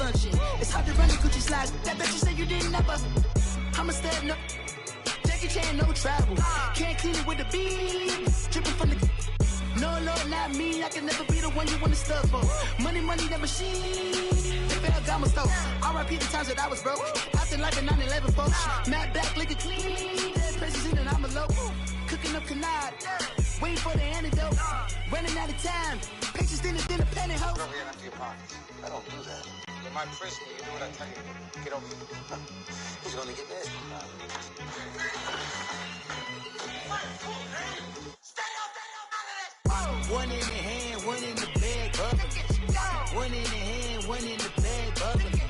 function. It's hard to run the Gucci slide. That bet you say you didn't never. I'm a stud, no. Jackie Chan, no travel. Can't clean it with the beat. Dripping from the. No, Lord, not me. I can never be the one you want to stuff for. Money, that machine. They fell down my stove. R.I.P. the times that I was broke. Acting like a 9/11 folks. Matt back, looking clean. Dead presents in and I'm alone. Cooking up canard. Waiting for the antidote. Running out of time. Pictures dinner, penny hoe. Rub your empty your pockets. I don't do that. In my prison, you do what I tell you. Get over here. He's gonna get this. One in the hand, one in the bag, bubbling. One in the hand, one in the bag, bubbling.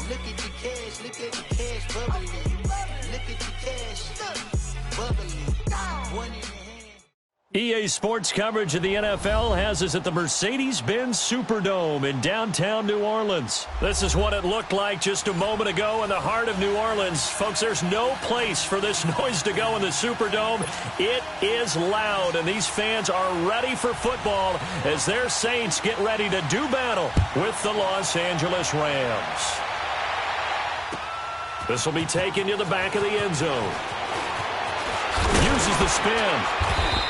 Look at the cash, bubbling. Look at the cash, bubbling. One in the hand. EA Sports coverage of the NFL has us at the Mercedes-Benz Superdome in downtown New Orleans. This is what it looked like just a moment ago in the heart of New Orleans. Folks, there's no place for this noise to go in the Superdome. It is loud, and these fans are ready for football as their Saints get ready to do battle with the Los Angeles Rams. This will be taken to the back of the end zone. Uses the spin.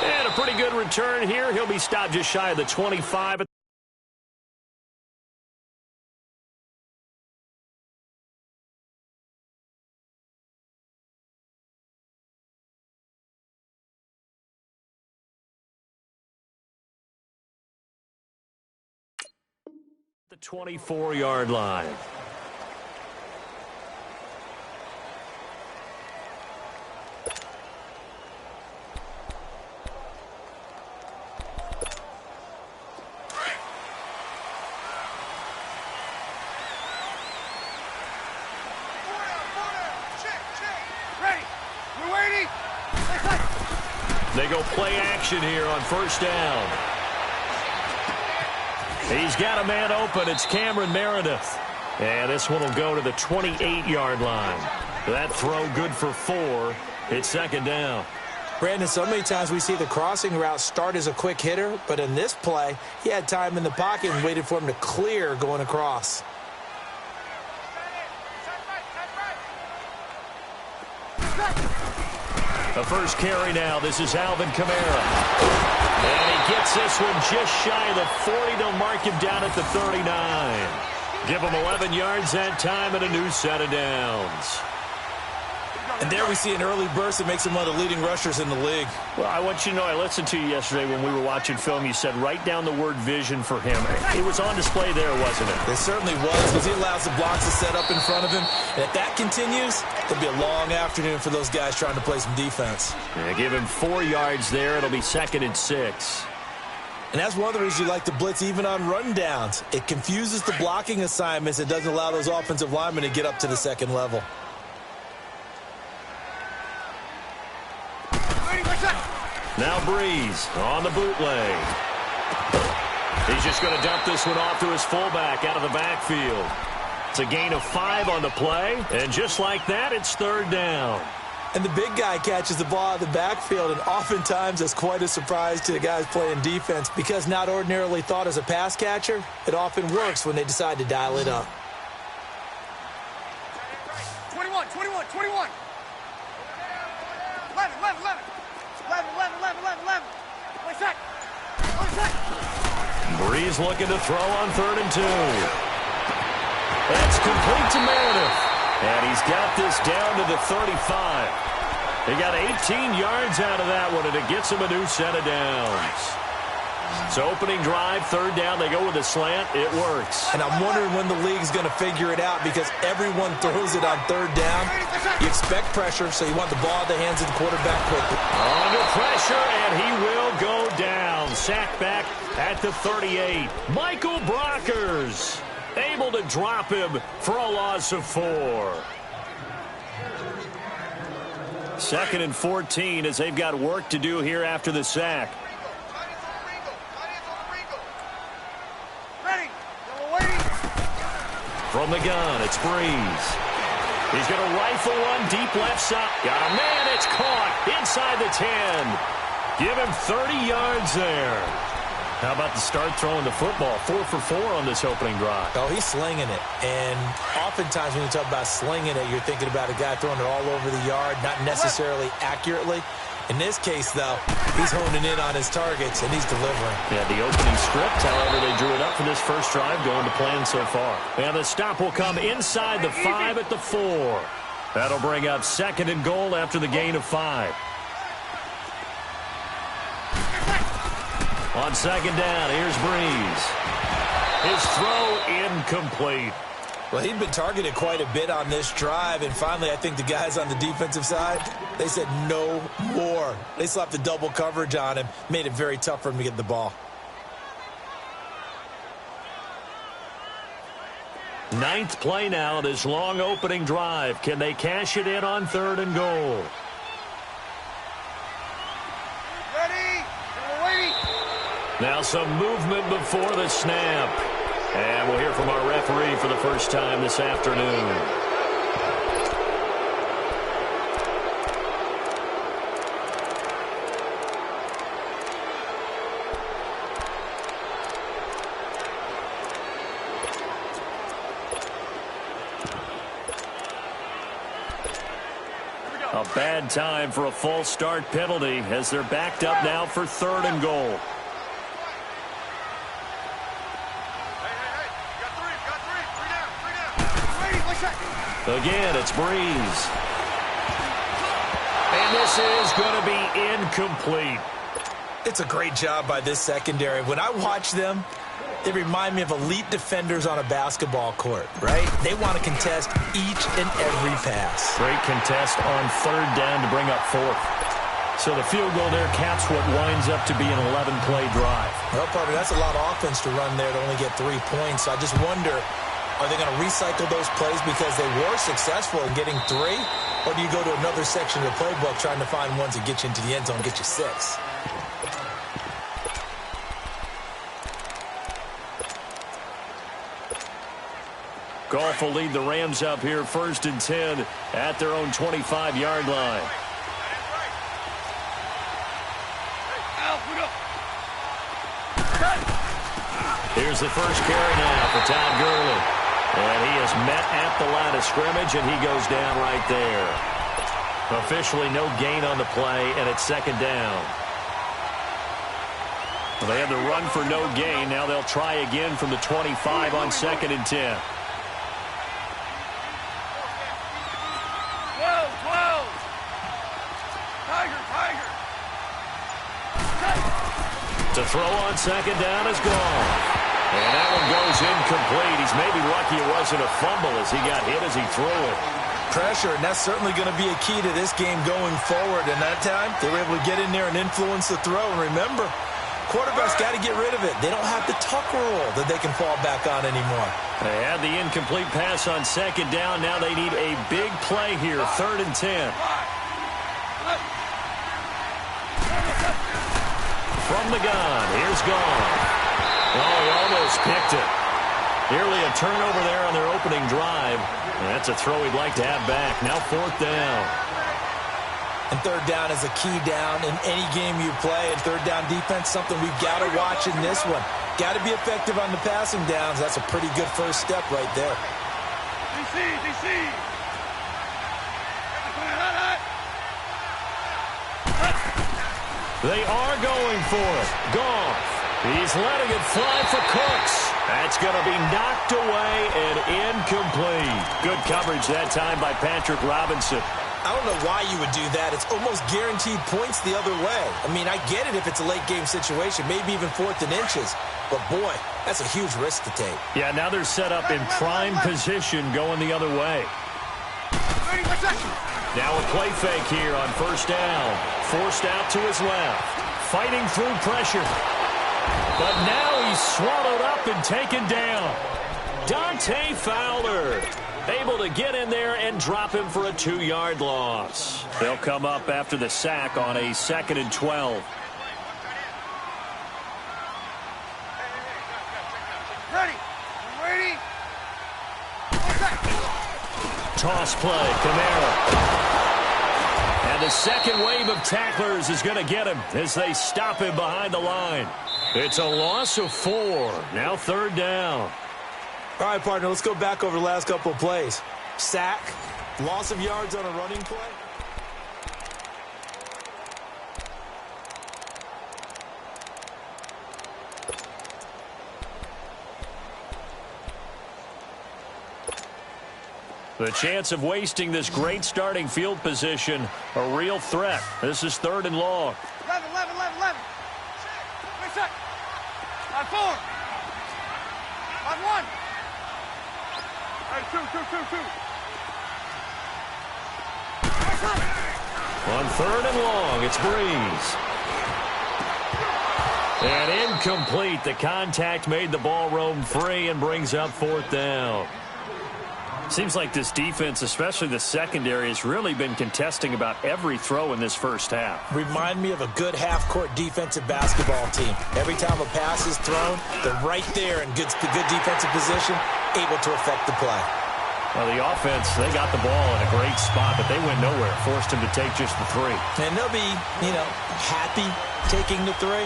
And a pretty good return here. He'll be stopped just shy of the 25. The 24-yard line. They go play action here on first down. He's got a man open. It's Cameron Meredith. And this one will go to the 28-yard line. That throw good for 4. It's second down. Brandon, so many times we see the crossing route start as a quick hitter, but in this play, he had time in the pocket and waited for him to clear going across. The first carry now. This is Alvin Kamara. And he gets this one just shy of the 40. They'll mark him down at the 39. Give him 11 yards that time and a new set of downs. And there we see an early burst that makes him one of the leading rushers in the league. Well, I want you to know, I listened to you yesterday when we were watching film. You said write down the word vision for him. It was on display there, wasn't it? It certainly was, because he allows the blocks to set up in front of him. And if that continues, it'll be a long afternoon for those guys trying to play some defense. Yeah, give him 4 yards there. It'll be 2nd and 6. And that's one of the reasons you like to blitz even on rundowns. It confuses the blocking assignments. It doesn't allow those offensive linemen to get up to the second level. Now Breeze on the bootleg. He's just going to dump this one off to his fullback out of the backfield. It's a gain of 5 on the play, and just like that, it's third down. And the big guy catches the ball out of the backfield, and oftentimes that's quite a surprise to the guys playing defense because not ordinarily thought as a pass catcher, it often works when they decide to dial it up. 21. 11. Breeze looking to throw on 3rd and 2. That's complete to Meredith. And he's got this down to the 35. He got 18 yards out of that one, and it gets him a new set of downs. So opening drive, 3rd down, they go with a slant. It works. And I'm wondering when the league's going to figure it out because everyone throws it on 3rd down. You expect pressure, so you want the ball in the hands of the quarterback quickly. Under pressure, and he will go down. Sacked back at the 38. Michael Brockers able to drop him for a loss of 4. 2nd and 14 as they've got work to do here after the sack. From the gun, it's Breeze. He's going to rifle one deep left side. Got a man, it's caught inside the 10. Give him 30 yards there. How about the start throwing the football? 4 for 4 on this opening drive. Oh, he's slinging it. And oftentimes when you talk about slinging it, you're thinking about a guy throwing it all over the yard, not necessarily accurately. In this case, though, he's honing in on his targets, and he's delivering. Yeah, the opening script, however, they drew it up for this first drive, going to plan so far. And the stop will come inside the 5 at the 4. That'll bring up 2nd and goal after the gain of 5. On 2nd down, here's Breeze. His throw incomplete. Well, he'd been targeted quite a bit on this drive, and finally I think the guys on the defensive side, they said no more. They slapped the double coverage on him, made it very tough for him to get the ball. 9th play now, this long opening drive. Can they cash it in on 3rd and goal? Now some movement before the snap. And we'll hear from our referee for the first time this afternoon. A bad time for a false start penalty as they're backed up now for 3rd and goal. Again, it's Breeze. And this is going to be incomplete. It's a great job by this secondary. When I watch them, they remind me of elite defenders on a basketball court, right? They want to contest each and every pass. Great contest on 3rd down to bring up 4th. So the field goal there caps what winds up to be an 11-play drive. Well, probably that's a lot of offense to run there to only get 3 points. So I just wonder, are they going to recycle those plays because they were successful in getting 3? Or do you go to another section of the playbook trying to find ones that get you into the end zone and get you 6? Goff will lead the Rams up here 1st and 10 at their own 25-yard line. Here's the first carry now for Todd Gurley. And he is met at the line of scrimmage, and he goes down right there. Officially no gain on the play, and it's 2nd down. Well, they had the run for no gain. Now they'll try again from the 25 on 2nd and 10. 12. Tiger. To throw on 2nd down is gone. And that one goes incomplete. He's maybe lucky it wasn't a fumble as he got hit as he threw it. Pressure, and that's certainly going to be a key to this game going forward. And that time, they were able to get in there and influence the throw. And remember, quarterbacks got to get rid of it. They don't have the Tucker rule that they can fall back on anymore. They had the incomplete pass on 2nd down. Now they need a big play here, 3rd and 10. From the gun, here's Goff. Oh, he almost picked it. Nearly a turnover there on their opening drive. And that's a throw he'd like to have back. Now 4th down. And 3rd down is a key down in any game you play. And 3rd down defense, something we've got to watch in this one. Got to be effective on the passing downs. That's a pretty good first step right there. DC. They are going for it. Goff. He's letting it fly for Cooks. That's going to be knocked away and incomplete. Good coverage that time by Patrick Robinson. I don't know why you would do that. It's almost guaranteed points the other way. I mean, I get it if it's a late game situation, maybe even 4th and inches. But, boy, that's a huge risk to take. Yeah, now they're set up in prime position going the other way. Now a play fake here on 1st down. Forced out to his left. Fighting through pressure. But now he's swallowed up and taken down. Dante Fowler able to get in there and drop him for a 2-yard loss. They'll come up after the sack on a 2nd and 12. Ready. Toss play, Kamara. And the second wave of tacklers is going to get him as they stop him behind the line. It's a loss of 4. Now 3rd down. All right, partner, let's go back over the last couple of plays. Sack, loss of yards on a running play. The chance of wasting this great starting field position, a real threat. This is 3rd and long. 11. 6. 5, 4. 5, 1. Hey, 2. On 3rd and long, it's Breeze. And incomplete. The contact made the ball roam free and brings up 4th down. Seems like this defense, especially the secondary, has really been contesting about every throw in this first half. Remind me of a good half-court defensive basketball team. Every time a pass is thrown, they're right there in good defensive position, able to affect the play. Well, the offense, they got the ball in a great spot, but they went nowhere, forced him to take just the 3. And they'll be, happy taking the 3.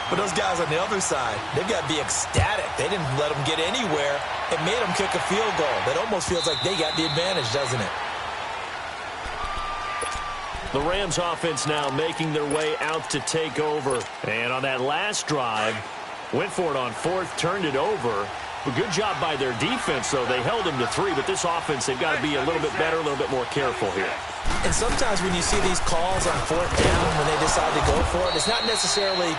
But those guys on the other side, they've got to be ecstatic. They didn't let them get anywhere. It made them kick a field goal. That almost feels like they got the advantage, doesn't it? The Rams offense now making their way out to take over. And on that last drive, went for it on 4th, turned it over. A good job by their defense, though. They held them to 3, but this offense, they've got to be a little bit better, a little bit more careful here. And sometimes when you see these calls on 4th down, when they decide to go for it, it's not necessarily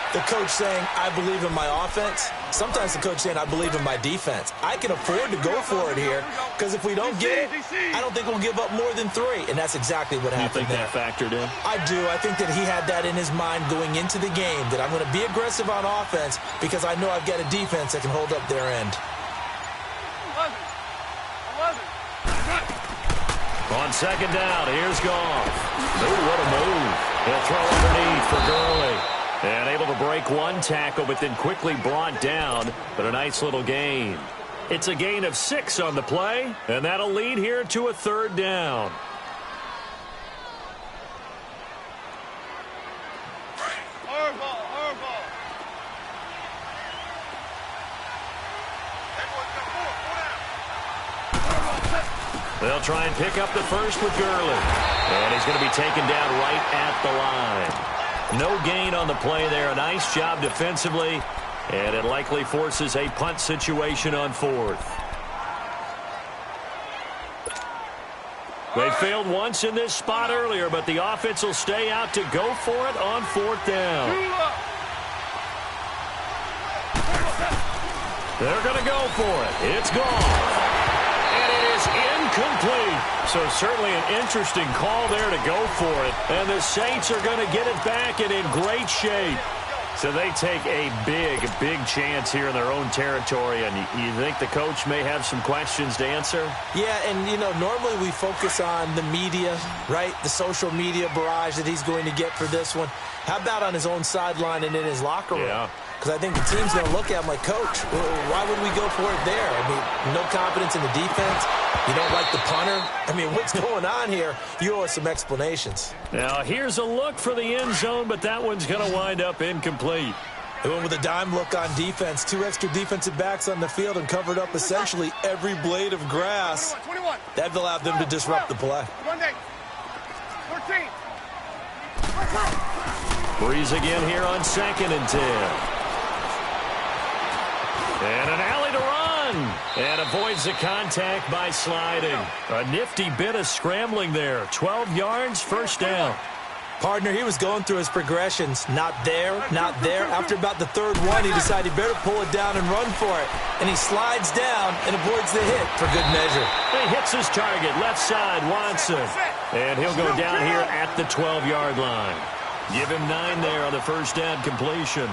the coach saying, I believe in my offense. Sometimes the coach saying, I believe in my defense. I can afford to go for it here because if we don't get it, I don't think we'll give up more than 3. And that's exactly what happened there. You think that factored in? I do. I think that he had that in his mind going into the game, that I'm going to be aggressive on offense because I know I've got a defense that can hold up their end. 11. On 2nd down, here's Goff. Ooh, what a move. He'll throw underneath for Gurley. And able to break one tackle, but then quickly brought down. But a nice little gain. It's a gain of 6 on the play, and that'll lead here to a 3rd down. They'll try and pick up the first with Gurley. And he's going to be taken down right at the line. No gain on the play there. A nice job defensively. And it likely forces a punt situation on 4th. They failed once in this spot earlier, but the offense will stay out to go for it on 4th down. They're going to go for it. It's gone. Incomplete. So certainly an interesting call there to go for it. And the Saints are going to get it back and in great shape. So they take a big chance here in their own territory. And you think the coach may have some questions to answer? Yeah, and, normally we focus on the media, right? The social media barrage that he's going to get for this one. How about on his own sideline and in his locker room? Yeah. Because I think the team's going to look at him like, Coach, why would we go for it there? I mean, no confidence in the defense. You don't like the punter. I mean, what's going on here? You owe us some explanations. Now, here's a look for the end zone, but that one's going to wind up incomplete. They went with a dime look on defense. 2 extra defensive backs on the field and covered up essentially every blade of grass. 21. That allowed them to disrupt the play. 14. Breeze again here on 2nd and 10. And an alley to run. And avoids the contact by sliding. A nifty bit of scrambling there. 12 yards, 1st down. Partner, he was going through his progressions. Not there, not there. After about the 3rd one, he decided he better pull it down and run for it. And he slides down and avoids the hit for good measure. He hits his target, left side, Watson. And he'll go down here at the 12-yard line. Give him 9 there on the 1st down completion.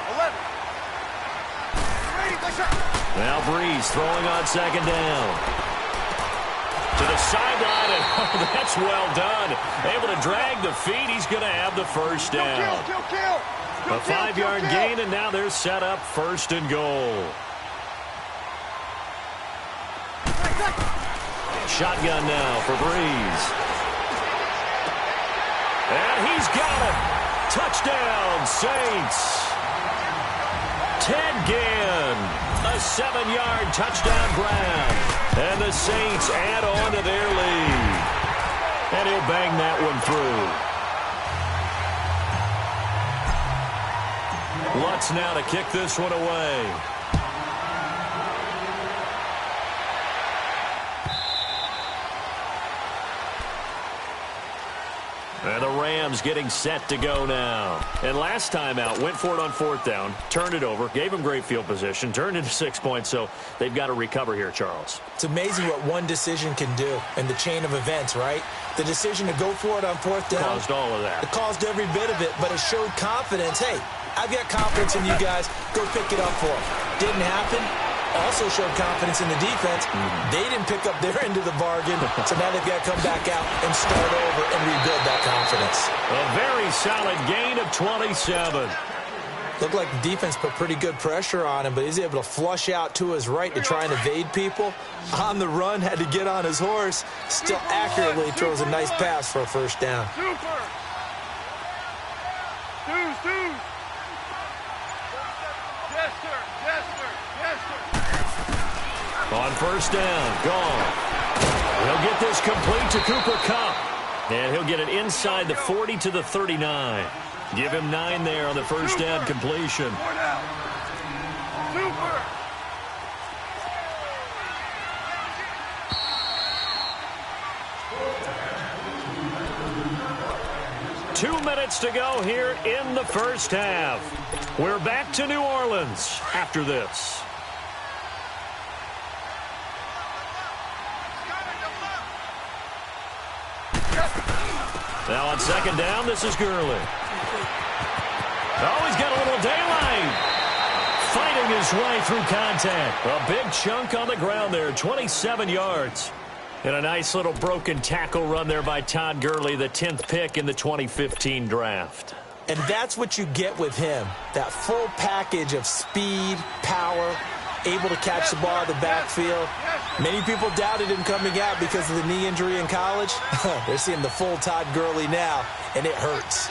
11. Now Breeze throwing on 2nd down. To the sideline, and oh, that's well done. Able to drag the feet. He's going to have the 1st down. A 5-yard gain, and now they're set up 1st and goal. Shotgun now for Breeze. And he's got it. Touchdown, Saints. Ted Ginn, a 7-yard touchdown grab. And the Saints add on to their lead. And he'll bang that one through. Lutz now to kick this one away. And the Rams getting set to go now. And last time out, went for it on 4th down, turned it over, gave them great field position, turned into 6 points, so they've got to recover here, Charles. It's amazing what one decision can do in the chain of events, right? The decision to go for it on 4th down. Caused all of that. It caused every bit of it, but it showed confidence. Hey, I've got confidence in you guys. Go pick it up for them. Didn't happen. Also showed confidence in the defense. They didn't pick up their end of the bargain, so now they've got to come back out and start over and rebuild that confidence. A very solid gain of 27. Looked like the defense put pretty good pressure on him, but he's able to flush out to his right to try and evade people. On the run, had to get on his horse. Still accurately throws a nice pass for a first down. Super. Deuce. Yes, sir. Yes, sir. Yes, sir. On first down, gone. He'll get this complete to Cooper Kupp. And he'll get it inside the 40 to the 39. Give him 9 there on the first down completion. 4 down. Super. Two minutes to go here in the first half. We're back to New Orleans after this. Now on second down, this is Gurley. Oh, he's got a little daylight. Fighting his way through contact. A big chunk on the ground there, 27 yards. And a nice little broken tackle run there by Todd Gurley, the 10th pick in the 2015 draft. And that's what you get with him. That full package of speed, power, able to catch the ball in the backfield. Many people doubted him coming out because of the knee injury in college. They're seeing the full Todd Gurley now, and it hurts.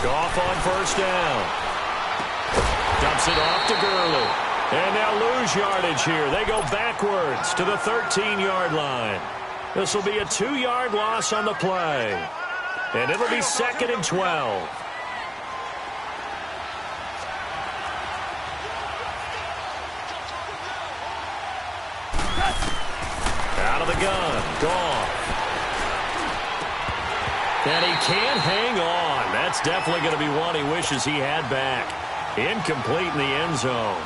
Goff on first down. Dumps it off to Gurley. And now lose yardage here. They go backwards to the 13-yard line. This will be a 2-yard loss on the play. And it'll be 2nd and 12. Out of the gun. Goff. And he can't hang on. That's definitely going to be one he wishes he had back. Incomplete in the end zone.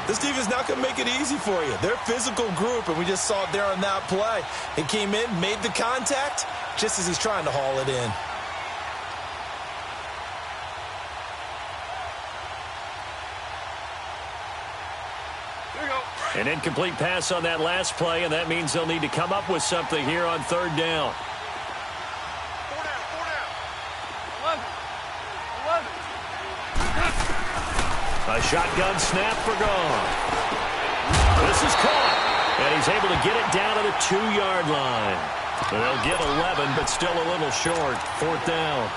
This defense is not going to make it easy for you. They're a physical group, and we just saw it there on that play. He came in, made the contact, just as he's trying to haul it in. An incomplete pass on that last play, and that means they'll need to come up with something here on third down. 4 down. 11. A shotgun snap for Goff. This is caught, and he's able to get it down to the 2-yard line. They'll get 11, but still a little short. 4th down.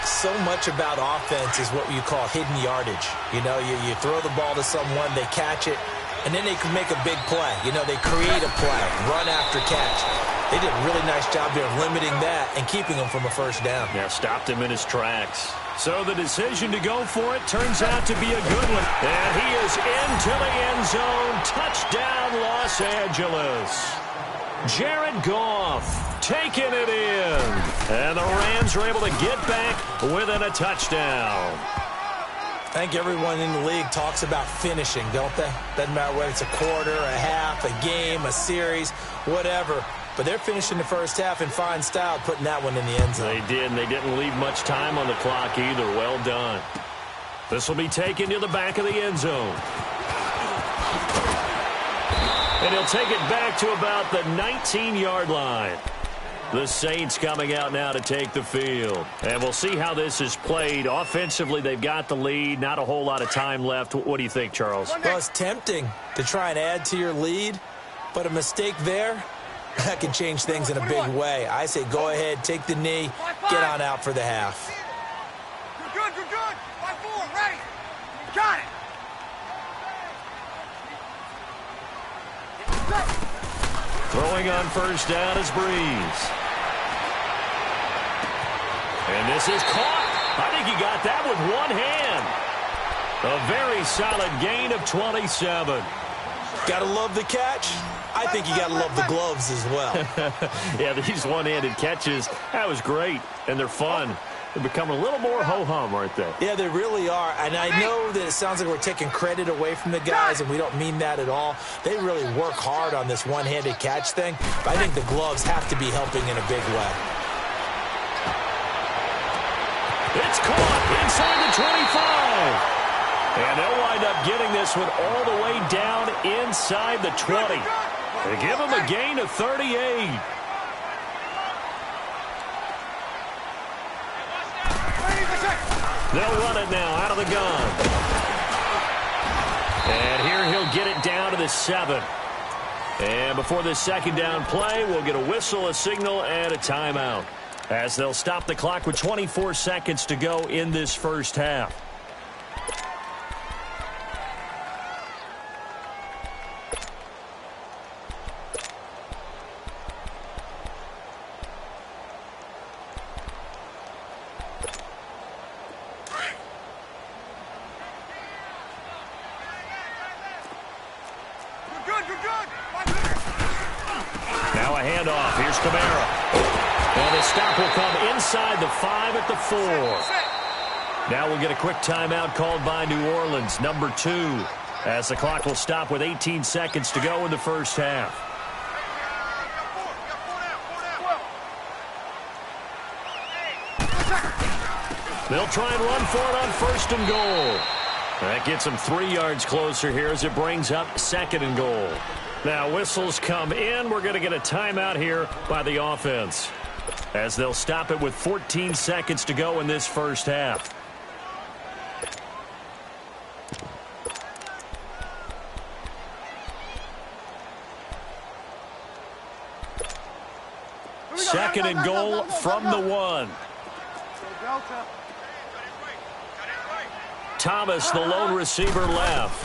So much about offense is what you call hidden yardage. You know, you throw the ball to someone, they catch it, and then they can make a big play. You know, they create a play, run after catch. They did a really nice job there of limiting that and keeping him from a first down. Yeah, stopped him in his tracks. So the decision to go for it turns out to be a good one. And he is into the end zone. Touchdown, Los Angeles. Jared Goff taking it in. And the Rams are able to get back within a touchdown. I think everyone in the league talks about finishing, don't they? Doesn't matter whether it's a quarter, a half, a game, a series, whatever. But they're finishing the first half in fine style, putting that one in the end zone. They did, and they didn't leave much time on the clock either. Well done. This will be taken to the back of the end zone. And he'll take it back to about the 19-yard line. The Saints coming out now to take the field. And we'll see how this is played. Offensively, they've got the lead. Not a whole lot of time left. What do you think, Charles? Well, it's tempting to try and add to your lead. But a mistake there, that can change things in a big way. I say go ahead, take the knee, get on out for the half. You're good, you're good. 5-4, right. Got it. Throwing on first down is Breeze. And this is caught. I think he got that with one hand. A very solid gain of 27. Gotta love the catch. I think you gotta love the gloves as well. Yeah, these one-handed catches, that was great. And they're fun. They're becoming a little more ho-hum, aren't they? Yeah, they really are. And I know that it sounds like we're taking credit away from the guys, and we don't mean that at all. They really work hard on this one-handed catch thing. But I think the gloves have to be helping in a big way. It's caught inside the 25. And they'll wind up getting this one all the way down inside the 20. They give him a gain of 38. They'll run it now out of the gun. And here he'll get it down to the 7. And before this second down play, we'll get a whistle, a signal, and a timeout, as they'll stop the clock with 24 seconds to go in this first half. Now a handoff. Here's Kamara. And the stop will come inside the 5 at the 4. Now we'll get a quick timeout called by New Orleans, number 2, as the clock will stop with 18 seconds to go in the first half. They'll try and run for it on first and goal. That gets them 3 yards closer here as it brings up second and goal. Now whistles come in. We're going to get a timeout here by the offense, as they'll stop it with 14 seconds to go in this first half. Second and goal from the 1. Thomas, the lone receiver, left.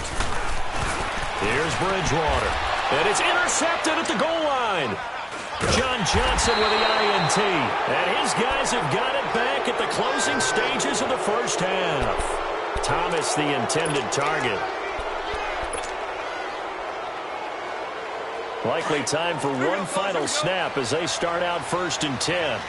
Here's Bridgewater. And it's intercepted at the goal line. John Johnson with the INT. And his guys have got it back at the closing stages of the first half. Thomas, the intended target. Likely time for one final snap as they start out first and 10.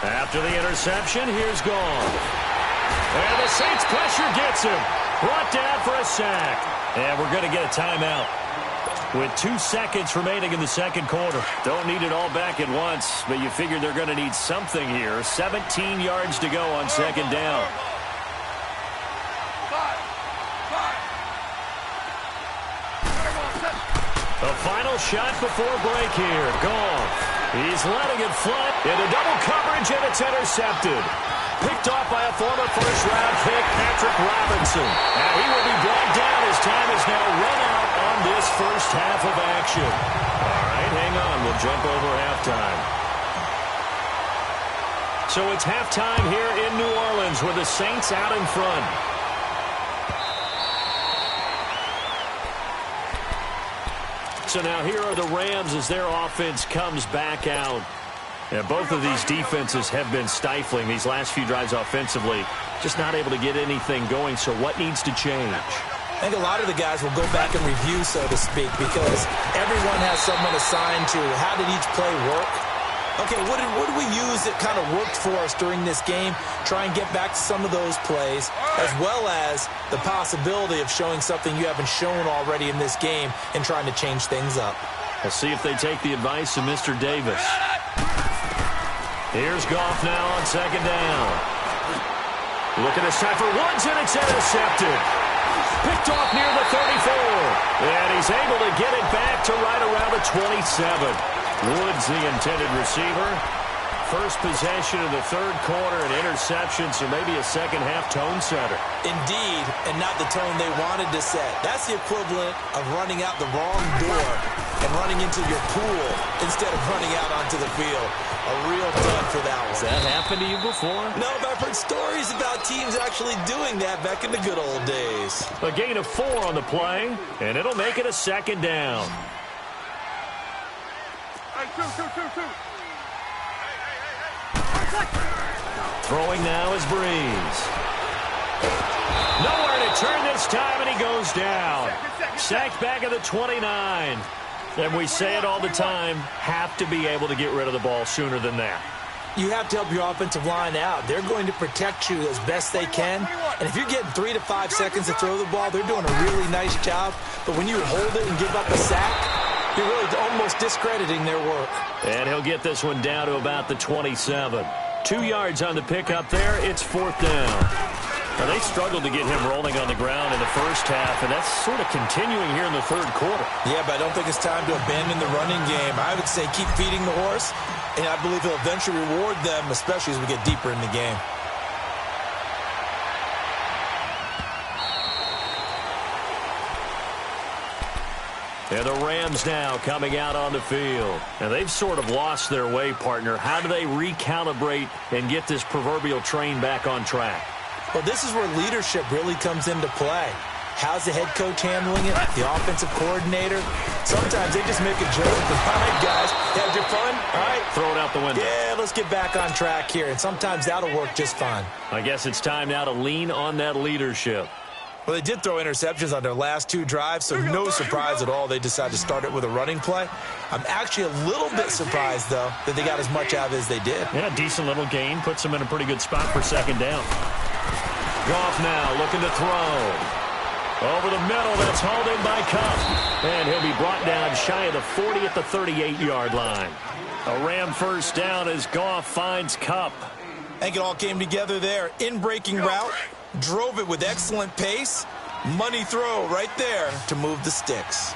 After the interception, here's Goff. And the Saints pressure gets him. Brought down for a sack. And we're going to get a timeout with 2 seconds remaining in the second quarter. Don't need it all back at once, but you figure they're going to need something here. 17 yards to go on second down. The final shot before break here. Goff. He's letting it fly into double coverage, and it's intercepted. Picked off by a former first-round pick, Patrick Robinson. And he will be brought down as time is now run out on this first half of action. All right, hang on. We'll jump over halftime. So it's halftime here in New Orleans with the Saints out in front. So now here are the Rams as their offense comes back out. And both of these defenses have been stifling these last few drives offensively. Just not able to get anything going. So what needs to change? I think a lot of the guys will go back and review, so to speak, because everyone has someone assigned to how did each play work. Okay, what did we use that kind of worked for us during this game? Try and get back to some of those plays, as well as the possibility of showing something you haven't shown already in this game and trying to change things up. We'll see if they take the advice of Mr. Davis. Here's Goff now on second down. Looking to set for Woods, and it's intercepted. picked off near the 34. And he's able to get it back to right around the 27. Woods the intended receiver. First possession of the third quarter, and interception, so maybe a second-half tone setter. Indeed, and not the tone they wanted to set. That's the equivalent of running out the wrong door and running into your pool instead of running out onto the field. A real dud for that one. Has that happened to you before? No, but I've heard stories about teams actually doing that back in the good old days. A gain of 4 on the play, and it'll make it a second down. Hey, two. Throwing now is Breeze. Nowhere to turn this time, and he goes down. Sacked back at the 29. And we say it all the time, have to be able to get rid of the ball sooner than that. You have to help your offensive line out. They're going to protect you as best they can. And if you're getting 3 to 5 seconds to throw the ball, they're doing a really nice job. But when you hold it and give up a sack, you're really almost discrediting their work. And he'll get this one down to about the 27. 2 yards on the pickup there. It's 4th down. Now, they struggled to get him rolling on the ground in the first half, and that's sort of continuing here in the third quarter. Yeah, but I don't think it's time to abandon the running game. I would say keep feeding the horse, and I believe he'll eventually reward them, especially as we get deeper in the game. And the Rams now coming out on the field. And they've sort of lost their way, partner. How do they recalibrate and get this proverbial train back on track? Well, this is where leadership really comes into play. How's the head coach handling it? The offensive coordinator? Sometimes they just make a joke. All right, guys, had your fun? All right. Throw it out the window. Yeah, let's get back on track here. And sometimes that'll work just fine. I guess it's time now to lean on that leadership. Well, they did throw interceptions on their last 2 drives, so no surprise at all they decided to start it with a running play. I'm actually a little bit surprised, though, that they got as much out of it as they did. Yeah, decent little gain. Puts them in a pretty good spot for second down. Goff now looking to throw. Over the middle, that's hauled in by Kupp. And he'll be brought down shy of the 40 at the 38-yard line. A Ram first down as Goff finds Kupp. I think it all came together there. In-breaking route. Drove it with excellent pace. Money throw right there to move the sticks.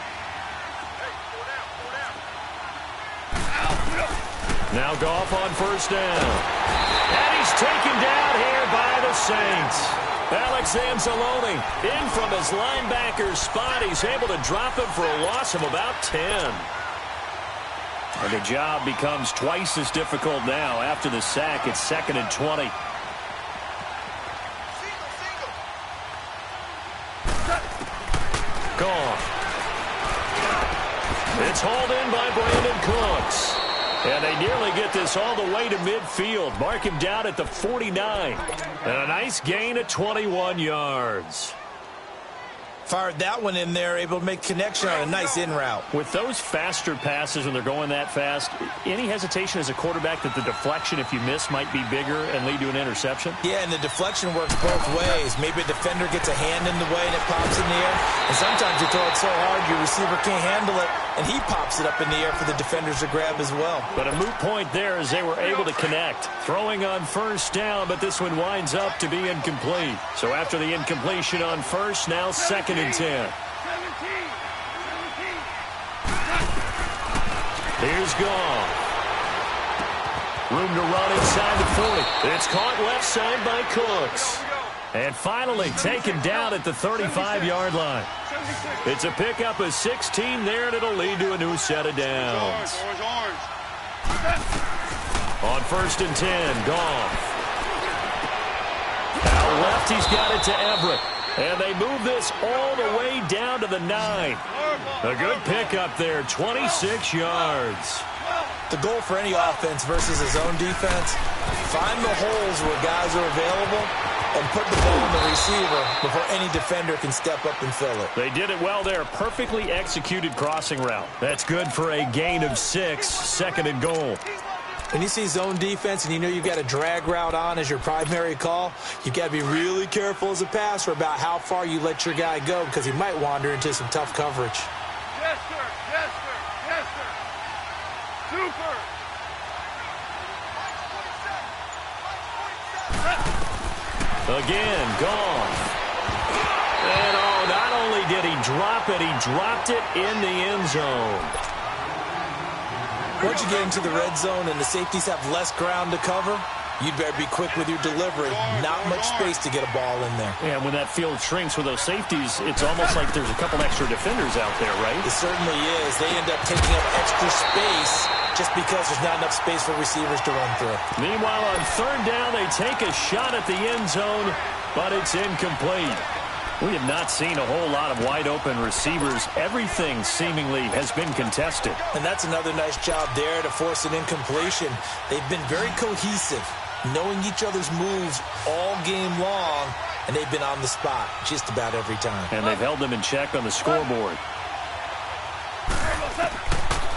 Now Goff on first down. And he's taken down here by the Saints. Alex Anzalone in from his linebacker's spot. He's able to drop him for a loss of about 10. And the job becomes twice as difficult now. After the sack, it's 2nd and 20. Goff. It's hauled in by Brandon Cooks. And they nearly get this all the way to midfield. Mark him down at the 49. And a nice gain of 21 yards. Fired that one in there, able to make connection on a nice in route. With those faster passes when they're going that fast, any hesitation as a quarterback that the deflection, if you miss, might be bigger and lead to an interception? Yeah, and the deflection works both ways. Maybe a defender gets a hand in the way and it pops in the air. And sometimes you throw it so hard your receiver can't handle it, and he pops it up in the air for the defenders to grab as well. But a moot point there as they were able to connect. Throwing on first down, but this one winds up to be incomplete. So after the incompletion on first, now 2nd and 10. Here's Goff. Room to run inside the 40. It's caught left side by Cooks. And finally taken down at the 35-yard line. It's a pickup of 16 there, and it'll lead to a new set of downs. On 1st and 10, Goff. Out left, he's got it to Everett. And they move this all the way down to the 9. A good pickup there, 26 yards. The goal for any offense versus his own defense, find the holes where guys are available and put the ball in the receiver before any defender can step up and fill it. They did it well there. Perfectly executed crossing route. That's good for a gain of 6, 2nd and goal. When you see zone defense and you know you've got a drag route on as your primary call, you've got to be really careful as a passer about how far you let your guy go because he might wander into some tough coverage. Yes, sir. Yes, sir. Yes, sir. Super. Again, Goff. And not only did he drop it, he dropped it in the end zone. Once you get into the red zone and the safeties have less ground to cover, you'd better be quick with your delivery. Not much space to get a ball in there. Yeah, when that field shrinks with those safeties, it's almost like there's a couple extra defenders out there, right? It certainly is. They end up taking up extra space just because there's not enough space for receivers to run through. Meanwhile, on third down, they take a shot at the end zone, but it's incomplete. We have not seen a whole lot of wide-open receivers. Everything seemingly has been contested. And that's another nice job there to force an incompletion. They've been very cohesive, knowing each other's moves all game long, and they've been on the spot just about every time. And they've held them in check on the scoreboard.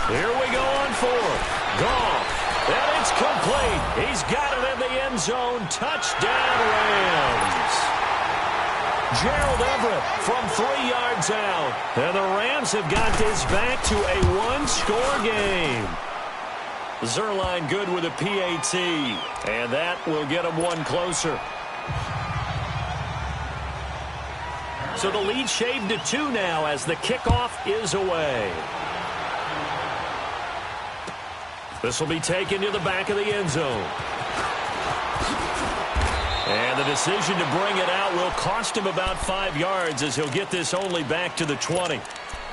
Here we go on fourth. Goff. And it's complete. He's got it in the end zone. Touchdown, Rams. Gerald Everett from 3 yards out. And the Rams have got this back to a one-score game. Zuerlein good with a PAT. And that will get them one closer. So the lead shaved to 2 now as the kickoff is away. This will be taken to the back of the end zone. And the decision to bring it out will cost him about 5 yards as he'll get this only back to the 20.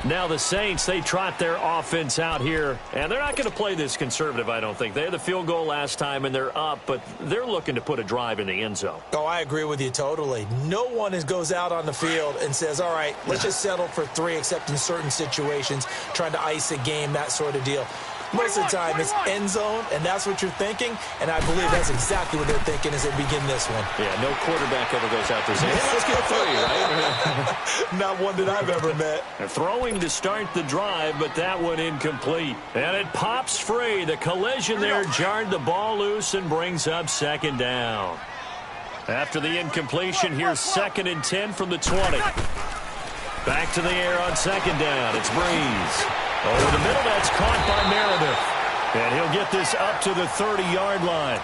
Now the Saints, they trot their offense out here, and they're not going to play this conservative, I don't think. They had the field goal last time, and they're up, but they're looking to put a drive in the end zone. Oh, I agree with you totally. No one goes out on the field and says, all right, let's just settle for 3, except in certain situations, trying to ice a game, that sort of deal. Most of the time, it's end zone, and that's what you're thinking, and I believe that's exactly what they're thinking as they begin this one. Yeah, no quarterback ever goes out there saying, hey, let's get 3, right? Not one that I've ever met. They're throwing to start the drive, but that one incomplete. And it pops free. The collision there jarred the ball loose and brings up second down. After the incompletion, here's 2nd and 10 from the 20. Back to the air on second down. It's Breeze. Over the middle, that's caught by Meredith. And he'll get this up to the 30-yard line.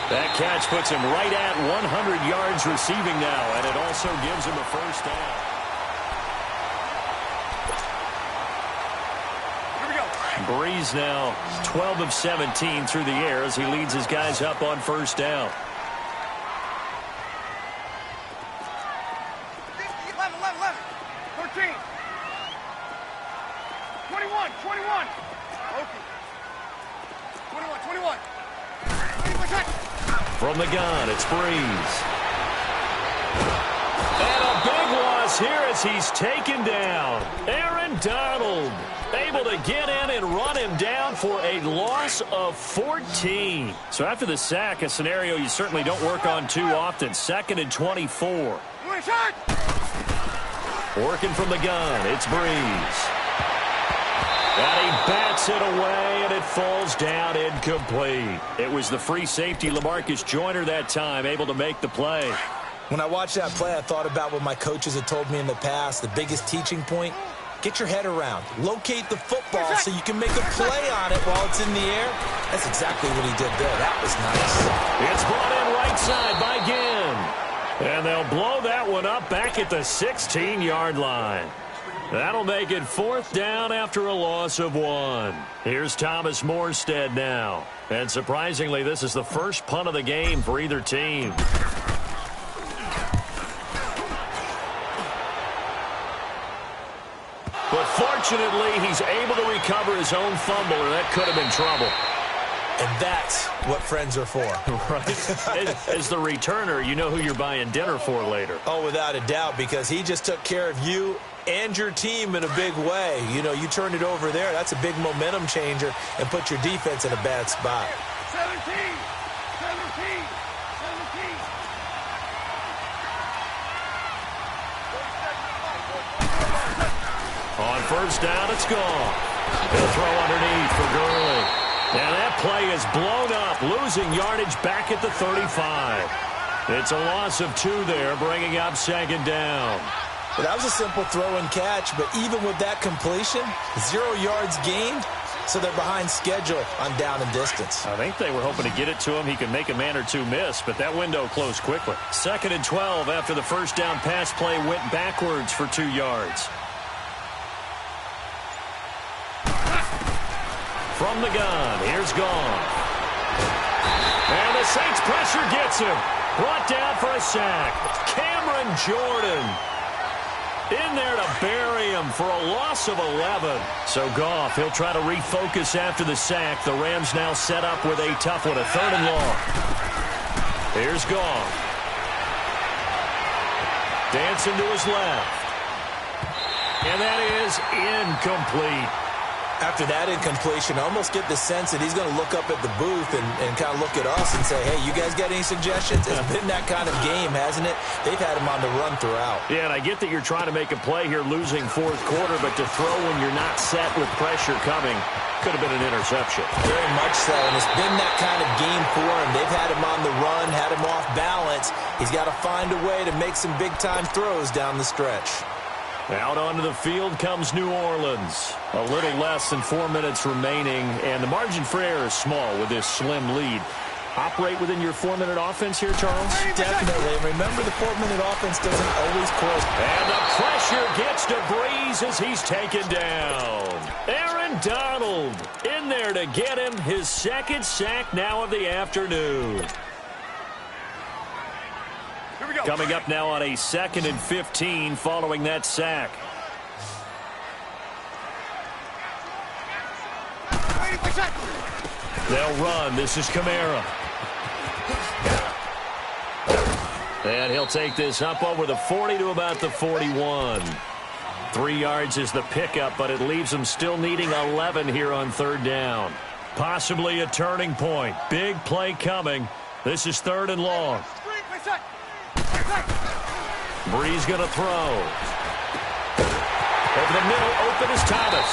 That catch puts him right at 100 yards receiving now, and it also gives him a first down. Here we go. Breeze now 12 of 17 through the air as he leads his guys up on first down. 11, 13. 21. Okay. 21. From the gun, it's Breeze. And a big loss here as he's taken down. Aaron Donald able to get in and run him down for a loss of 14. So after the sack, a scenario you certainly don't work on too often. 2nd and 24. Working from the gun, it's Breeze. And he bats it away, and it falls down incomplete. It was the free safety, LaMarcus Joyner, that time, able to make the play. When I watched that play, I thought about what my coaches had told me in the past. The biggest teaching point, get your head around. Locate the football so you can make a play on it while it's in the air. That's exactly what he did there. That was nice. It's brought in right side by Ginn. And they'll blow that one up back at the 16-yard line. That'll make it 4th down after a loss of 1. Here's Thomas Morstead now. And surprisingly, this is the first punt of the game for either team. But fortunately, he's able to recover his own fumble, or that could have been trouble. And that's what friends are for. Right. As the returner, you know who you're buying dinner for later. Oh, without a doubt, because he just took care of you and your team in a big way. You know, you turned it over there. That's a big momentum changer and put your defense in a bad spot. 17. On first down, it's gone. He'll throw underneath for Gurley. And that play is blown up, losing yardage back at the 35. It's a loss of 2 there, bringing up second down. Well, that was a simple throw and catch, but even with that completion, 0 yards gained, so they're behind schedule on down and distance. I think they were hoping to get it to him. He could make a man or two miss, but that window closed quickly. 2nd and 12 after the first down pass play went backwards for 2 yards. From the gun, here's Goff. And the Saints pressure gets him. Brought down for a sack. Cameron Jordan in there to bury him for a loss of 11. So Goff, he'll try to refocus after the sack. The Rams now set up with a tough one, a 3rd and long. Here's Goff. Dancing to his left. And that is incomplete. After that incompletion, I almost get the sense that he's going to look up at the booth and kind of look at us and say, hey, you guys got any suggestions? It's been that kind of game, hasn't it? They've had him on the run throughout. Yeah, and I get that you're trying to make a play here losing 4th quarter, but to throw when you're not set with pressure coming could have been an interception. Very much so, and it's been that kind of game for him. They've had him on the run, had him off balance. He's got to find a way to make some big-time throws down the stretch. Out onto the field comes New Orleans. A little less than 4 minutes remaining, and the margin for error is small with this slim lead. Operate within your 4-minute offense here, Charles? Definitely. Remember, the 4-minute offense doesn't always close. And the pressure gets to Breeze as he's taken down. Aaron Donald in there to get him his 2nd sack now of the afternoon. Coming up now on a 2nd and 15 following that sack. They'll run. This is Kamara. And he'll take this up over the 40 to about the 41. 3 yards is the pickup, but it leaves them still needing 11 here on 3rd down. Possibly a turning point. Big play coming. This is 3rd and long. Breeze going to throw. Over the middle, open is Thomas.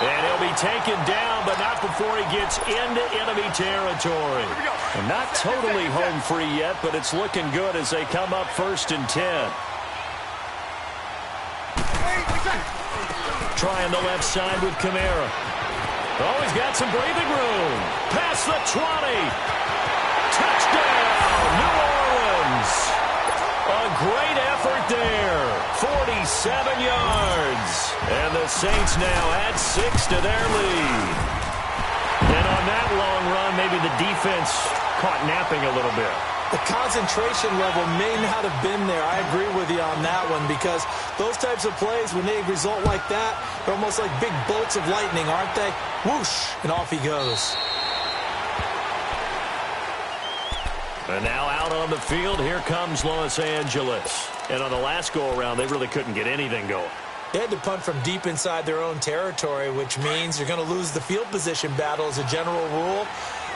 And he'll be taken down, but not before he gets into enemy territory. And not totally home free yet, but it's looking good as they come up 1st and 10. Trying the left side with Kamara. Oh, he's got some breathing room. Past the 20. Touchdown, New Orleans. A great effort there. 47 yards. And the Saints now add 6 to their lead. And on that long run, maybe the defense caught napping a little bit. The concentration level may not have been there. I agree with you on that one because those types of plays, when they result like that, they're almost like big bolts of lightning, aren't they? Whoosh, and off he goes. And now out on the field, here comes Los Angeles. And on the last go-around, they really couldn't get anything going. They had to punt from deep inside their own territory, which means you're going to lose the field position battle as a general rule.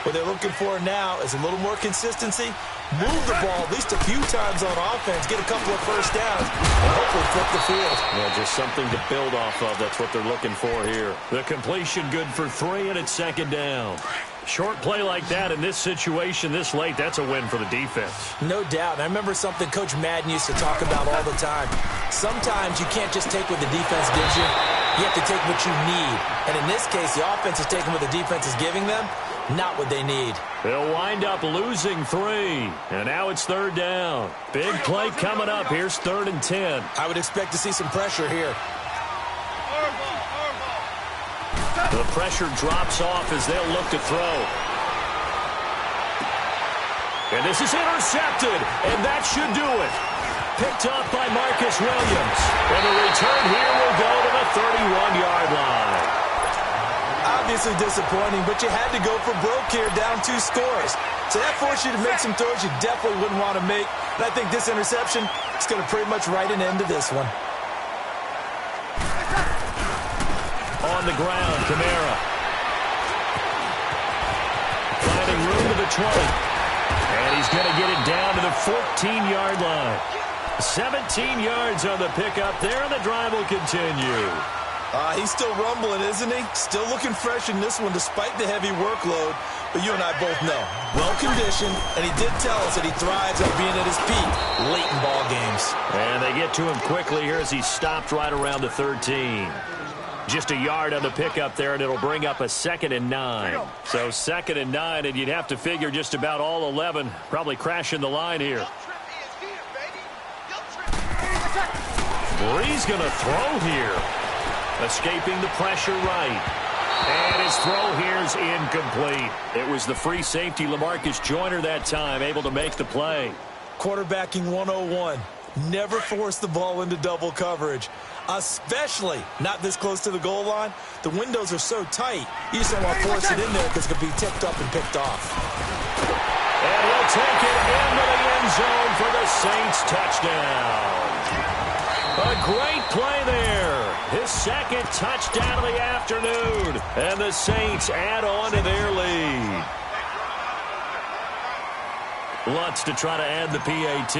What they're looking for now is a little more consistency, move the ball at least a few times on offense, get a couple of first downs, and hopefully flip the field. Yeah, just something to build off of. That's what they're looking for here. The completion good for 3, and it's 2nd down. Short play like that in this situation this late, that's a win for the defense. No doubt. And I remember something Coach Madden used to talk about all the time. Sometimes you can't just take what the defense gives you. You have to take what you need. And in this case, the offense is taking what the defense is giving them, not what they need. They'll wind up losing 3. And now it's 3rd down. Big play coming up. Here's 3rd and 10. I would expect to see some pressure here. The pressure drops off as they'll look to throw. And this is intercepted, and that should do it. Picked up by Marcus Williams. And the return here will go to the 31-yard line. Obviously disappointing, but you had to go for broke here, down 2 scores. So that forced you to make some throws you definitely wouldn't want to make. And I think this interception is going to pretty much write an end to this one. On the ground, Kamara. Finding room to the 20. And he's going to get it down to the 14-yard line. 17 yards on the pickup there, and the drive will continue. He's still rumbling, isn't he? Still looking fresh in this one despite the heavy workload. But you and I both know, well-conditioned, and he did tell us that he thrives on being at his peak late in ball games. And they get to him quickly here as he stopped right around the 13. Just a yard on the pickup there, and it'll bring up a 2nd and 9. So 2nd and 9, and you'd have to figure just about all 11 probably crashing the line here. Brees going to throw here. Escaping the pressure right. And his throw here's incomplete. It was the free safety LaMarcus Joyner that time, able to make the play. Quarterbacking 101. Never force the ball into double coverage, especially not this close to the goal line. The windows are so tight, you just don't want to force it in there because it could be tipped up and picked off. And he'll take it into the end zone for the Saints touchdown. A great play there. His 2nd touchdown of the afternoon. And the Saints add on to their lead. Lutz to try to add the PAT.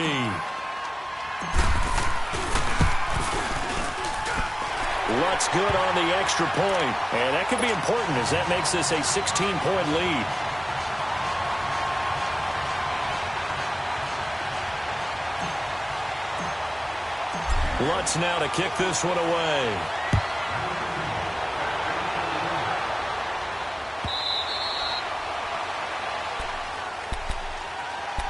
Lutz good on the extra point. And that could be important as that makes this a 16-point lead. Lutz now to kick this one away.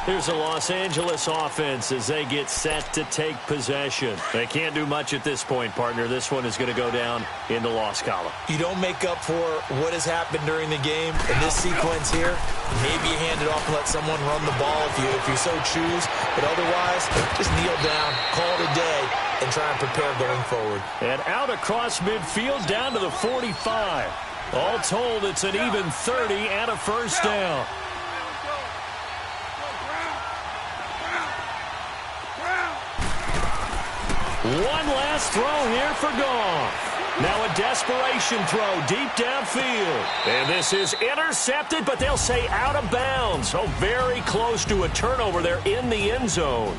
Here's the Los Angeles offense as they get set to take possession. They can't do much at this point, partner. This one is going to go down in the loss column. You don't make up for what has happened during the game in this sequence here. Maybe you hand it off and let someone run the ball if you so choose. But otherwise, just kneel down, call it a day, and try and prepare going forward. And out across midfield down to the 45. All told, it's an even 30 and a first down. One last throw here for Goff. Now a desperation throw deep downfield. And this is intercepted, but they'll say out of bounds. So very close to a turnover there in the end zone.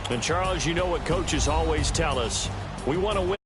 And, Charles, you know what coaches always tell us. We want to win.